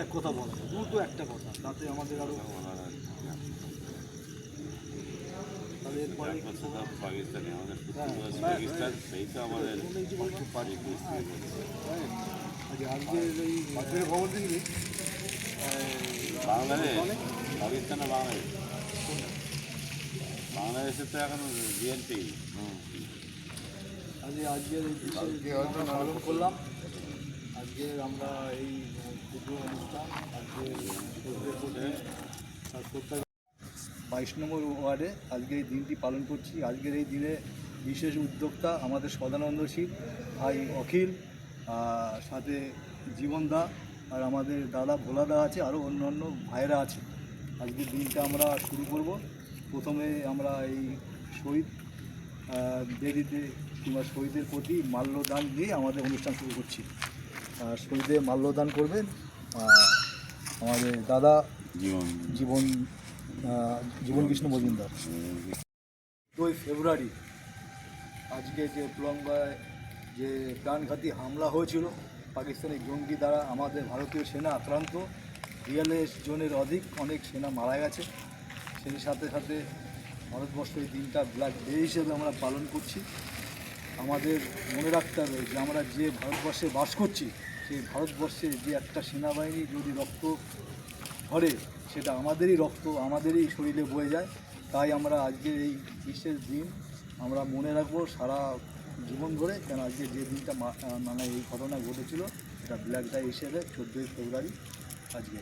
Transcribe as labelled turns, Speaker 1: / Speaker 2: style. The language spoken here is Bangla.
Speaker 1: এক কথা বলা যায়, দুটো একটা কথা, তাতে আমাদের আরও তাহলে এরপরে
Speaker 2: পাকিস্তানি আমাদের পাকিস্তান সেই তো আমাদের
Speaker 1: আজকে এই খবর দেখলি
Speaker 2: বাংলাদেশ পাকিস্তান না বাংলাদেশ, বাংলাদেশে তো এখন বিএনপি।
Speaker 1: আজকের এই আমরা পালন করলাম। আজকে আমরা এই পুজো অনুষ্ঠান আজকে 22 নম্বর ওয়ার্ডে আজকে এই দিনটি পালন করছি। আজকের এই দিনে বিশেষ উদ্যোক্তা আমাদের সদানন্দ শীল ভাই অখিল, সাথে জীবনদা, আর আমাদের দাদা ভোলাদা আছে, আরও অন্যান্য ভাইয়েরা আছে। আজকের দিনটা আমরা শুরু করব। প্রথমে আমরা এই শহীদ বেদিতে কিংবা শহীদের প্রতি মাল্যদান দিয়ে আমাদের অনুষ্ঠান শুরু করছি। শহীদে মাল্যদান করবেন আমাদের দাদা জীবন কৃষ্ণ মজুমদার। 2 ফেব্রুয়ারি আজকে যে তুলঙ্গায় যে প্রাণঘাতী হামলা হয়েছিল পাকিস্তানি জঙ্গি দ্বারা, আমাদের ভারতীয় সেনা আক্রান্ত, 42 জনের অনেক সেনা মারা গেছে। সেই সাথে সাথে ভারতবর্ষ এই দিনটা ব্ল্যাক ডে হিসেবে আমরা পালন করছি। আমাদের মনে রাখতে হবে যে আমরা যে ভারতবর্ষে বাস করছি, সেই ভারতবর্ষে যে একটা সেনাবাহিনী যদি রক্ত ঝরে, সেটা আমাদেরই রক্ত, আমাদেরই শরীরে বয়ে যায়। তাই আমরা আজকের এই বিশেষ দিন আমরা মনে রাখবো সারা জীবন ধরে, কেন আজকে যে দিনটা মানে এই ঘটনা ঘটেছিল, এটা ব্ল্যাক ডে হিসেবে 14 ফেব্রুয়ারি আজকে।